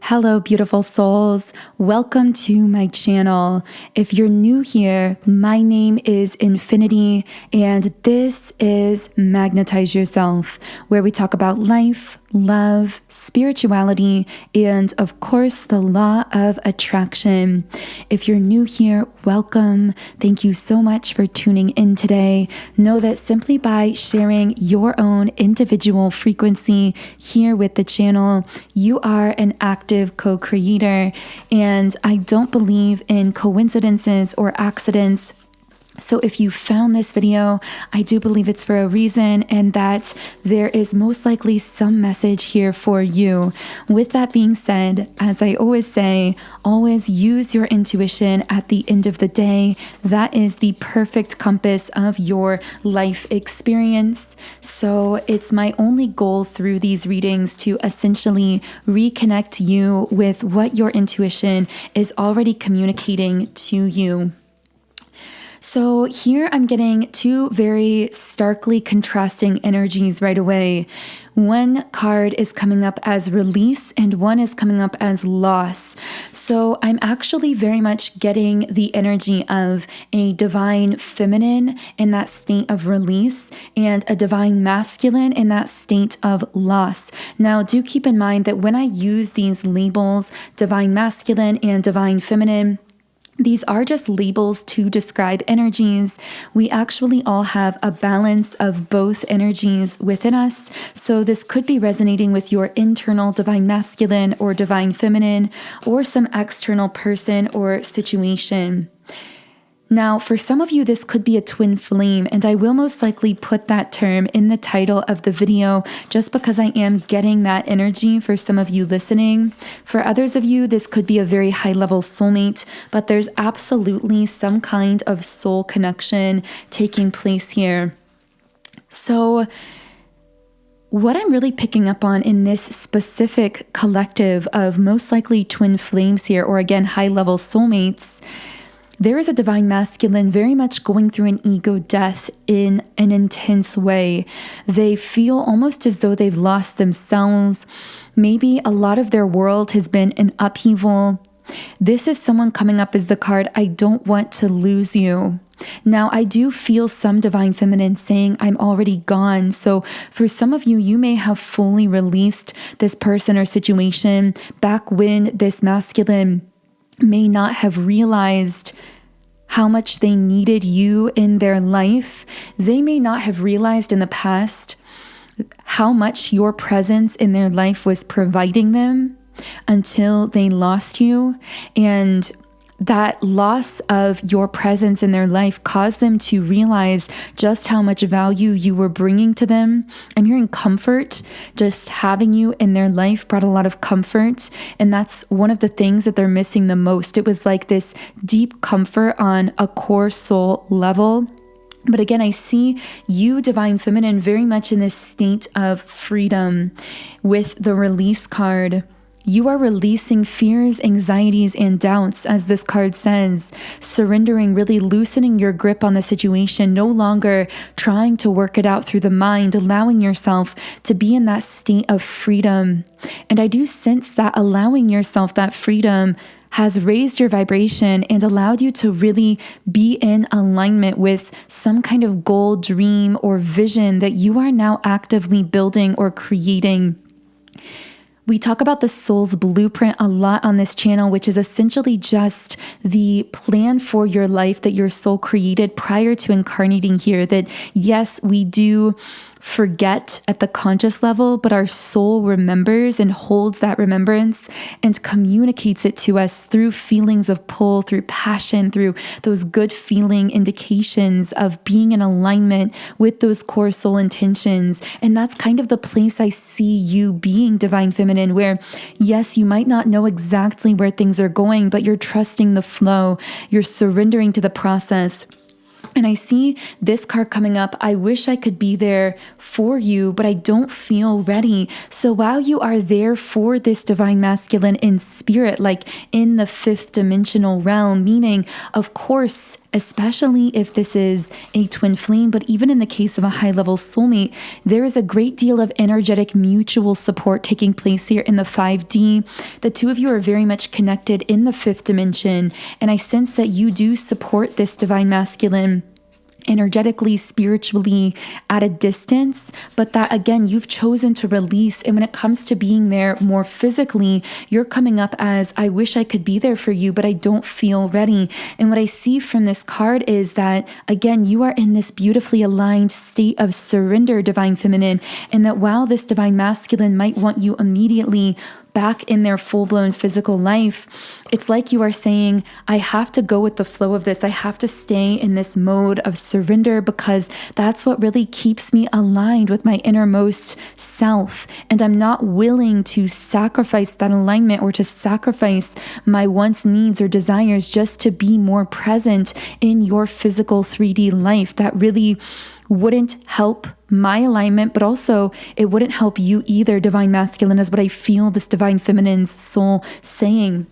Hello, beautiful souls. Welcome to my channel. If you're new here, my name is Infinity, and this is Magnetize Yourself, where we talk about life, love, spirituality, and of course, the law of attraction. If you're new here, welcome. Thank you so much for tuning in today. Know that simply by sharing your own individual frequency here with the channel, you are an active co-creator, and I don't believe in coincidences or accidents. So if you found this video, I do believe it's for a reason and that there is most likely some message here for you. With that being said, as I always say, always use your intuition at the end of the day. That is the perfect compass of your life experience. So it's my only goal through these readings to essentially reconnect you with what your intuition is already communicating to you. So here I'm getting two very starkly contrasting energies right away. One card is coming up as release and one is coming up as loss. So I'm actually very much getting the energy of a divine feminine in that state of release and a divine masculine in that state of loss. Now, do keep in mind that when I use these labels, divine masculine and divine feminine, these are just labels to describe energies. We actually all have a balance of both energies within us. So this could be resonating with your internal divine masculine or divine feminine, or some external person or situation. Now, for some of you, this could be a twin flame, and I will most likely put that term in the title of the video just because I am getting that energy for some of you listening. For others of you, this could be a very high-level soulmate, but there's absolutely some kind of soul connection taking place here. So what I'm really picking up on in this specific collective of most likely twin flames here, or again, high-level soulmates, there is a divine masculine very much going through an ego death in an intense way. They feel almost as though they've lost themselves. Maybe a lot of their world has been in upheaval. This is someone coming up as the card, I don't want to lose you. Now, I do feel some divine feminine saying, I'm already gone. So for some of you, you may have fully released this person or situation back when this masculine may not have realized how much they needed you in their life. They may not have realized in the past how much your presence in their life was providing them until they lost you. And that loss of your presence in their life caused them to realize just how much value you were bringing to them. I'm hearing comfort. Just having you in their life brought a lot of comfort. And that's one of the things that they're missing the most. It was like this deep comfort on a core soul level. But again, I see you, divine feminine, very much in this state of freedom with the release card. You are releasing fears, anxieties, and doubts, as this card says, surrendering, really loosening your grip on the situation, no longer trying to work it out through the mind, allowing yourself to be in that state of freedom. And I do sense that allowing yourself that freedom has raised your vibration and allowed you to really be in alignment with some kind of goal, dream, or vision that you are now actively building or creating. We talk about the soul's blueprint a lot on this channel, which is essentially just the plan for your life that your soul created prior to incarnating here. That yes, we do forget at the conscious level, but our soul remembers and holds that remembrance and communicates it to us through feelings of pull, through passion, through those good feeling indications of being in alignment with those core soul intentions. And that's kind of the place I see you being, divine feminine, where yes, you might not know exactly where things are going, but you're trusting the flow. You're surrendering to the process. And I see this card coming up. I wish I could be there for you, but I don't feel ready. So while you are there for this divine masculine in spirit, like in the fifth dimensional realm, meaning, of course, especially if this is a twin flame. But even in the case of a high-level soulmate, there is a great deal of energetic mutual support taking place here in the 5D. The two of you are very much connected in the fifth dimension, and I sense that you do support this divine masculine energetically, spiritually, at a distance, but that again, you've chosen to release. And when it comes to being there more physically, you're coming up as, I wish I could be there for you, but I don't feel ready. And what I see from this card is that, again, you are in this beautifully aligned state of surrender, divine feminine, and that while this divine masculine might want you immediately back in their full-blown physical life, it's like you are saying, I have to go with the flow of this. I have to stay in this mode of surrender because that's what really keeps me aligned with my innermost self. And I'm not willing to sacrifice that alignment or to sacrifice my wants, needs, or desires just to be more present in your physical 3D life. That really wouldn't help my alignment, but also it wouldn't help you either, divine masculine, is what I feel this divine feminine's soul saying.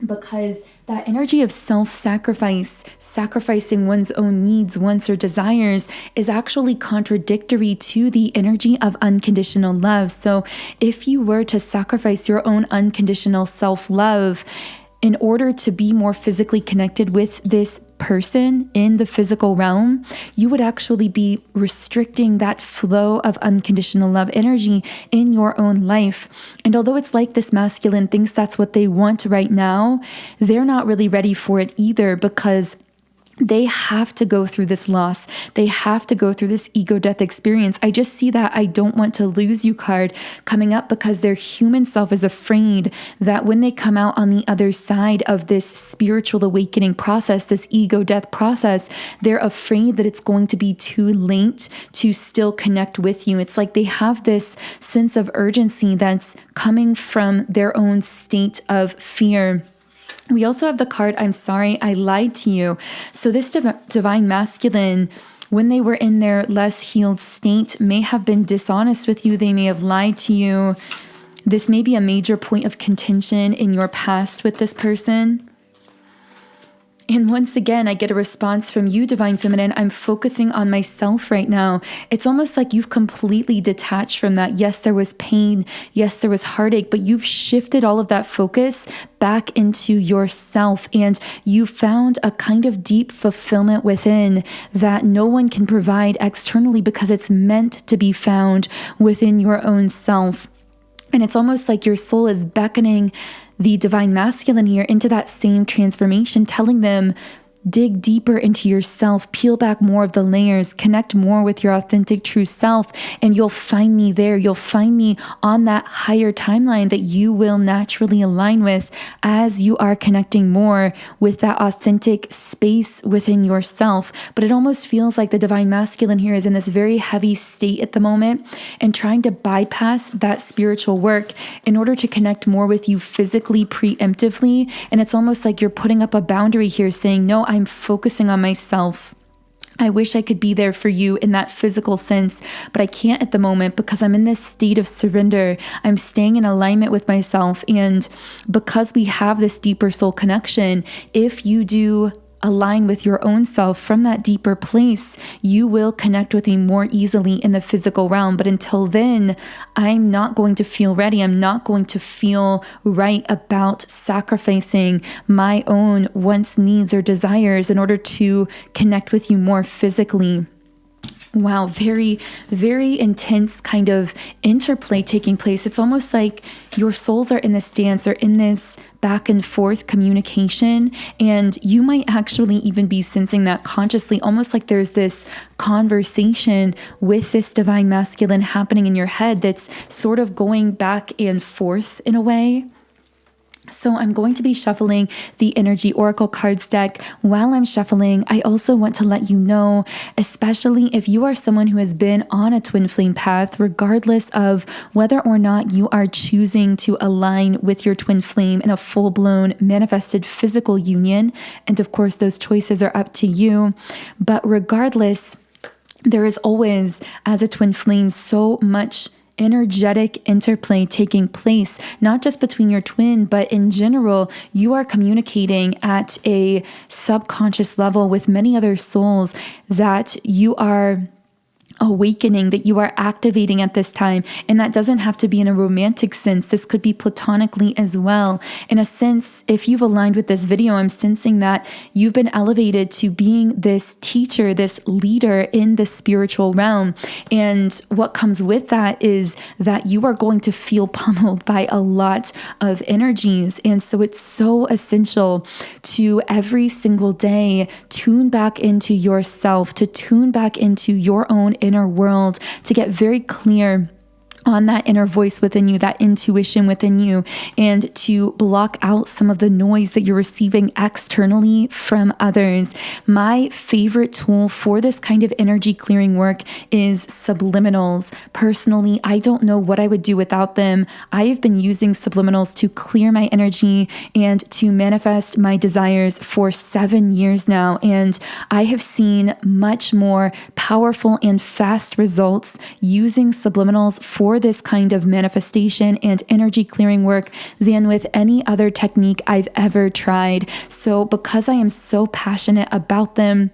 Because that energy of self-sacrifice, sacrificing one's own needs, wants, or desires, is actually contradictory to the energy of unconditional love. So if you were to sacrifice your own unconditional self-love in order to be more physically connected with this person in the physical realm, you would actually be restricting that flow of unconditional love energy in your own life. And although it's like this masculine thinks that's what they want right now, they're not really ready for it either, because they have to go through this loss. They have to go through this ego death experience. I just see that I don't want to lose you card coming up because their human self is afraid that when they come out on the other side of this spiritual awakening process, this ego death process, they're afraid that it's going to be too late to still connect with you. It's like they have this sense of urgency that's coming from their own state of fear. We also have the card, I'm sorry, I lied to you. So this divine masculine, when they were in their less healed state, may have been dishonest with you. They may have lied to you. This may be a major point of contention in your past with this person. And once again, I get a response from you, divine feminine. I'm focusing on myself right now. It's almost like you've completely detached from that. Yes, there was pain. Yes, there was heartache, but you've shifted all of that focus back into yourself, and you found a kind of deep fulfillment within that no one can provide externally because it's meant to be found within your own self. And it's almost like your soul is beckoning the divine masculine here into that same transformation, telling them, dig deeper into yourself, peel back more of the layers, connect more with your authentic true self, and you'll find me there. You'll find me on that higher timeline that you will naturally align with as you are connecting more with that authentic space within yourself. But it almost feels like the divine masculine here is in this very heavy state at the moment and trying to bypass that spiritual work in order to connect more with you physically, preemptively. And it's almost like you're putting up a boundary here saying, no, I'm focusing on myself. I wish I could be there for you in that physical sense, but I can't at the moment because I'm in this state of surrender. I'm staying in alignment with myself. And because we have this deeper soul connection, if you do align with your own self from that deeper place, you will connect with me more easily in the physical realm. But until then, I'm not going to feel ready. I'm not going to feel right about sacrificing my own wants, needs, or desires in order to connect with you more physically. Wow, very, very intense kind of interplay taking place. It's almost like your souls are in this dance or in this back and forth communication, and you might actually even be sensing that consciously, almost like there's this conversation with this divine masculine happening in your head that's sort of going back and forth in a way. So I'm going to be shuffling the Energy Oracle cards deck. While I'm shuffling, I also want to let you know, especially if you are someone who has been on a twin flame path, regardless of whether or not you are choosing to align with your twin flame in a full-blown manifested physical union. And of course, those choices are up to you. But regardless, there is always, as a twin flame, so much energetic interplay taking place, not just between your twin, but in general, you are communicating at a subconscious level with many other souls that you are awakening, that you are activating at this time. And that doesn't have to be in a romantic sense. This could be platonically as well. In a sense, if you've aligned with this video, I'm sensing that you've been elevated to being this teacher, this leader in the spiritual realm. And what comes with that is that you are going to feel pummeled by a lot of energies. And so it's so essential to every single day tune back into yourself, to tune back into your own inner world, to get very clear on that inner voice within you, that intuition within you, and to block out some of the noise that you're receiving externally from others. My favorite tool for this kind of energy clearing work is subliminals. Personally, I don't know what I would do without them. I have been using subliminals to clear my energy and to manifest my desires for 7 years now, and I have seen much more powerful and fast results using subliminals for this kind of manifestation and energy clearing work than with any other technique I've ever tried. So because I am so passionate about them,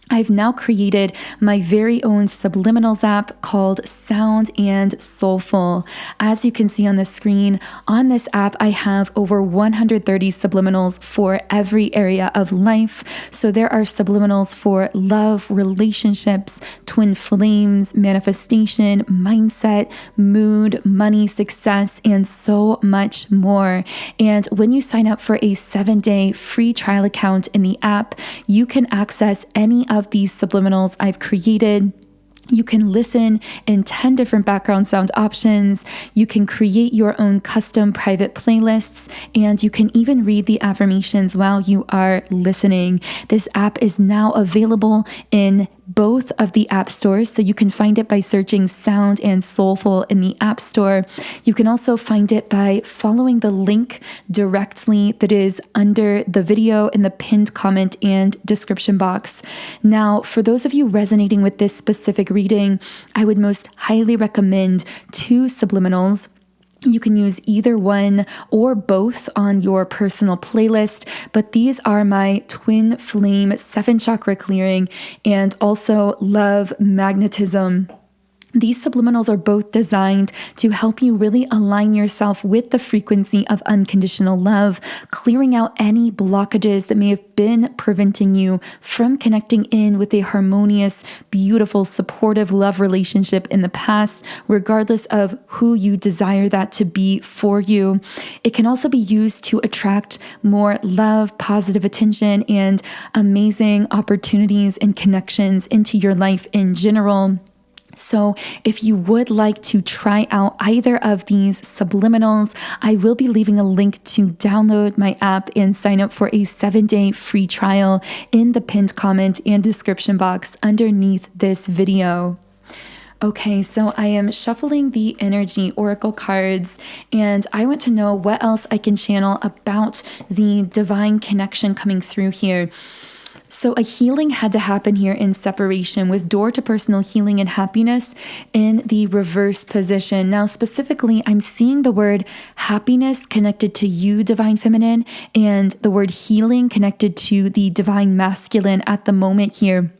I've now created my very own subliminals app called Sound and Soulful. As you can see on the screen, on this app, I have over 130 subliminals for every area of life. So there are subliminals for love, relationships, twin flames, manifestation, mindset, mood, money, success, and so much more. And when you sign up for a 7-day free trial account in the app, you can access any of these subliminals I've created. You can listen in 10 different background sound options. You can create your own custom private playlists, and you can even read the affirmations while you are listening. This app is now available in both of the app stores, so you can find it by searching Sound and Soulful in the App Store. You can also find it by following the link directly that is under the video in the pinned comment and description box. Now, for those of you resonating with this specific reading, I would most highly recommend 2 subliminals. You can use either one or both on your personal playlist, but these are my twin flame 7 chakra clearing and also love magnetism. These subliminals are both designed to help you really align yourself with the frequency of unconditional love, clearing out any blockages that may have been preventing you from connecting in with a harmonious, beautiful, supportive love relationship in the past, regardless of who you desire that to be for you. It can also be used to attract more love, positive attention, and amazing opportunities and connections into your life in general. So if you would like to try out either of these subliminals, I will be leaving a link to download my app and sign up for a 7-day free trial in the pinned comment and description box underneath this video. Okay, so I am shuffling the energy oracle cards, and I want to know what else I can channel about the divine connection coming through here. So a healing had to happen here in separation, with door to personal healing and happiness in the reverse position. Now, specifically, I'm seeing the word happiness connected to you, divine feminine, and the word healing connected to the divine masculine at the moment here.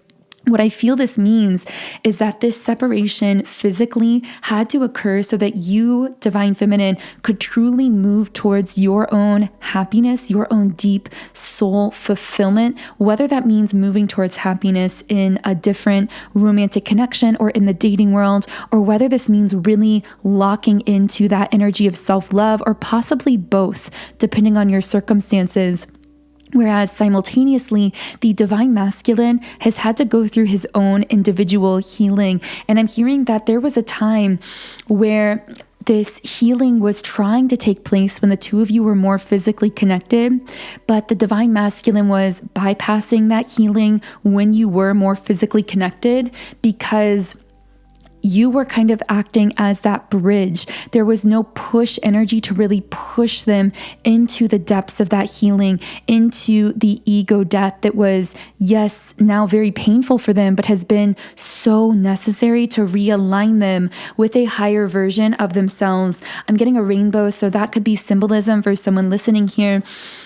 What I feel this means is that this separation physically had to occur so that you, divine feminine, could truly move towards your own happiness, your own deep soul fulfillment, whether that means moving towards happiness in a different romantic connection or in the dating world, or whether this means really locking into that energy of self-love, or possibly both, depending on your circumstances. Whereas simultaneously, the divine masculine has had to go through his own individual healing. And I'm hearing that there was a time where this healing was trying to take place when the two of you were more physically connected, but the divine masculine was bypassing that healing when you were more physically connected, because you were kind of acting as that bridge. There was no push energy to really push them into the depths of that healing, into the ego death that was, yes, now very painful for them, but has been so necessary to realign them with a higher version of themselves. I'm getting a rainbow, so that could be symbolism for someone listening here.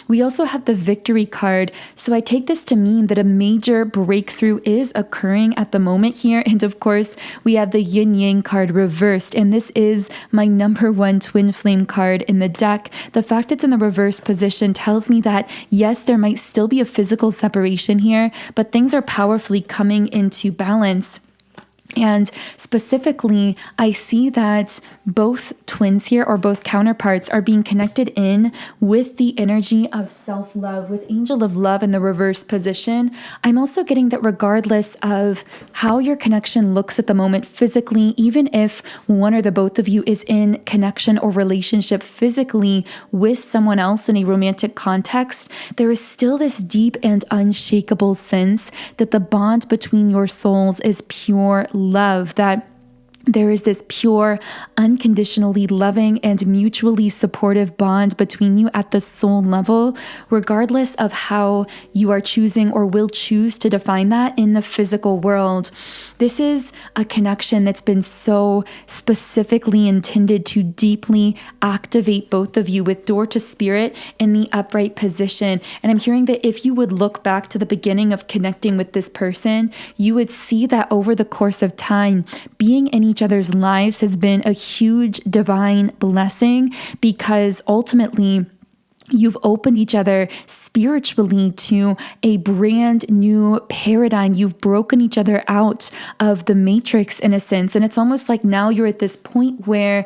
We also have the victory card. So I take this to mean that a major breakthrough is occurring at the moment here. And of course, we have the yin yang card reversed. And this is my number one twin flame card in the deck. The fact it's in the reverse position tells me that, yes, there might still be a physical separation here, but things are powerfully coming into balance. And specifically, I see that both twins here, or both counterparts, are being connected in with the energy of self-love, with Angel of Love in the reverse position. I'm also getting that regardless of how your connection looks at the moment physically, even if one or the both of you is in connection or relationship physically with someone else in a romantic context, there is still this deep and unshakable sense that the bond between your souls is pure love, that there is this pure, unconditionally loving and mutually supportive bond between you at the soul level, regardless of how you are choosing or will choose to define that in the physical world. This is a connection that's been so specifically intended to deeply activate both of you with door to spirit in the upright position. And I'm hearing that if you would look back to the beginning of connecting with this person, you would see that over the course of time, being in each other's lives has been a huge divine blessing, because ultimately you've opened each other spiritually to a brand new paradigm. You've broken each other out of the matrix in a sense. And it's almost like now you're at this point where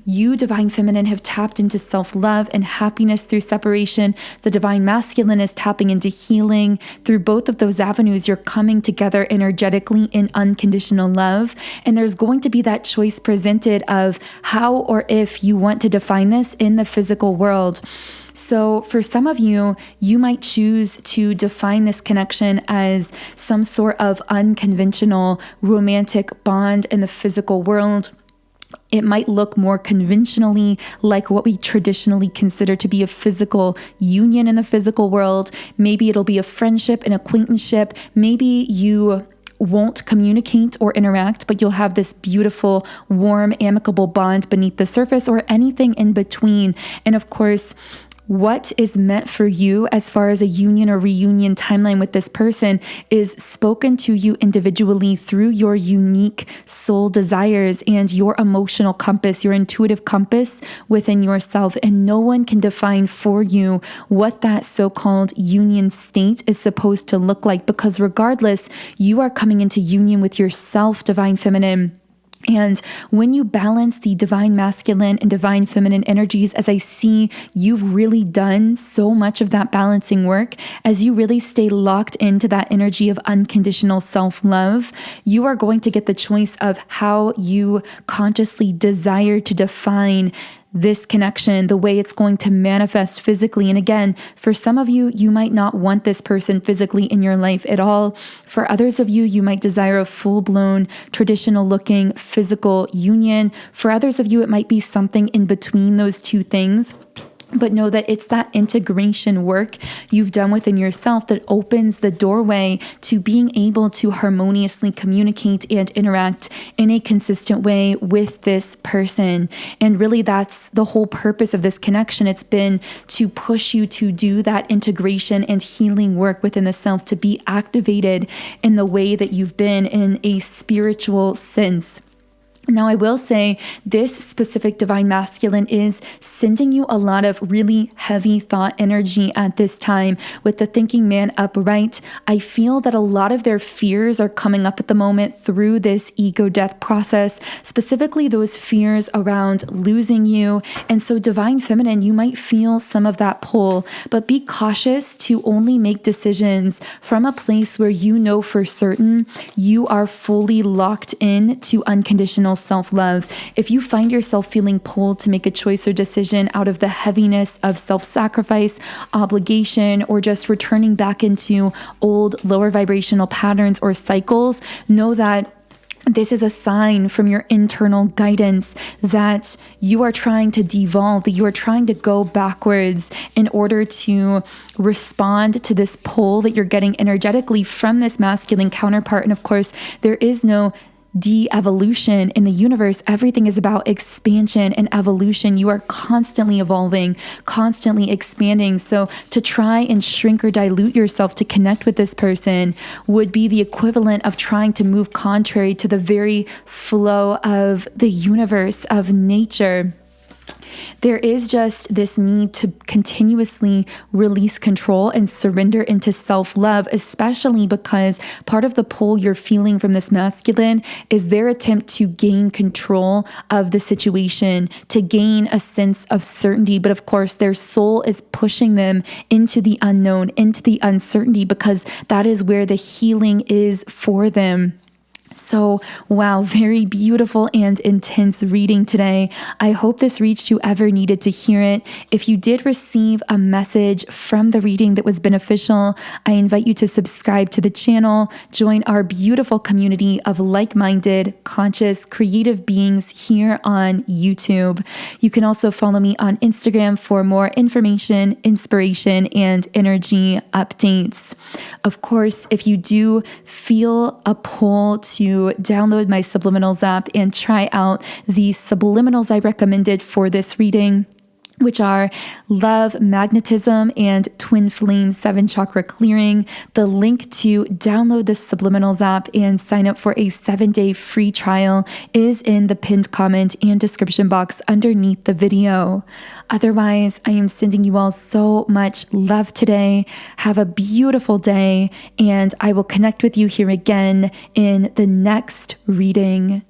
you, Divine Feminine, have tapped into self-love and happiness through separation. The Divine Masculine is tapping into healing. Through both of those avenues, you're coming together energetically in unconditional love. And there's going to be that choice presented of how or if you want to define this in the physical world. So for some of you, you might choose to define this connection as some sort of unconventional romantic bond in the physical world. It might look more conventionally like what we traditionally consider to be a physical union in the physical world. Maybe it'll be a friendship, an acquaintanceship. Maybe you won't communicate or interact, but you'll have this beautiful, warm, amicable bond beneath the surface, or anything in between. And of course, what is meant for you as far as a union or reunion timeline with this person is spoken to you individually through your unique soul desires and your emotional compass, your intuitive compass within yourself. And no one can define for you what that so-called union state is supposed to look like, because regardless, you are coming into union with yourself, Divine Feminine. And when you balance the Divine Masculine and Divine Feminine energies, as I see you've really done so much of that balancing work, as you really stay locked into that energy of unconditional self-love, you are going to get the choice of how you consciously desire to define this connection, the way it's going to manifest physically. And again, for some of you, you might not want this person physically in your life at all. For others of you, you might desire a full-blown, traditional-looking physical union. For others of you, it might be something in between those two things. But know that it's that integration work you've done within yourself that opens the doorway to being able to harmoniously communicate and interact in a consistent way with this person. And really, that's the whole purpose of this connection. It's been to push you to do that integration and healing work within the self, to be activated in the way that you've been in a spiritual sense. Now, I will say this specific Divine Masculine is sending you a lot of really heavy thought energy at this time. With the thinking man upright, I feel that a lot of their fears are coming up at the moment through this ego death process, specifically those fears around losing you. And so Divine Feminine, you might feel some of that pull, but be cautious to only make decisions from a place where you know for certain you are fully locked in to unconditional self-love. If you find yourself feeling pulled to make a choice or decision out of the heaviness of self-sacrifice, obligation, or just returning back into old lower vibrational patterns or cycles, know that This is a sign from your internal guidance that you are trying to devolve, that you are trying to go backwards in order to respond to this pull that you're getting energetically from this masculine counterpart. And of course, there is no de-evolution in the universe. Everything is about expansion and evolution. You are constantly evolving, constantly expanding. So to try and shrink or dilute yourself to connect with this person would be the equivalent of trying to move contrary to the very flow of the universe, of nature. There is just this need to continuously release control and surrender into self-love, especially because part of the pull you're feeling from this masculine is their attempt to gain control of the situation, to gain a sense of certainty. But of course, their soul is pushing them into the unknown, into the uncertainty, because that is where the healing is for them. So, wow, very beautiful and intense reading today. I hope this reached whoever needed to hear it. If you did receive a message from the reading that was beneficial, I invite you to subscribe to the channel, join our beautiful community of like-minded, conscious, creative beings here on YouTube. You can also follow me on Instagram for more information, inspiration, and energy updates. Of course, if you do feel a pull to download my Subliminals app and try out the Subliminals I recommended for this reading, which are Love, Magnetism, and Twin Flame 7 Chakra Clearing. The link to download the Subliminals app and sign up for a 7-day free trial is in the pinned comment and description box underneath the video. Otherwise, I am sending you all so much love today. Have a beautiful day, and I will connect with you here again in the next reading.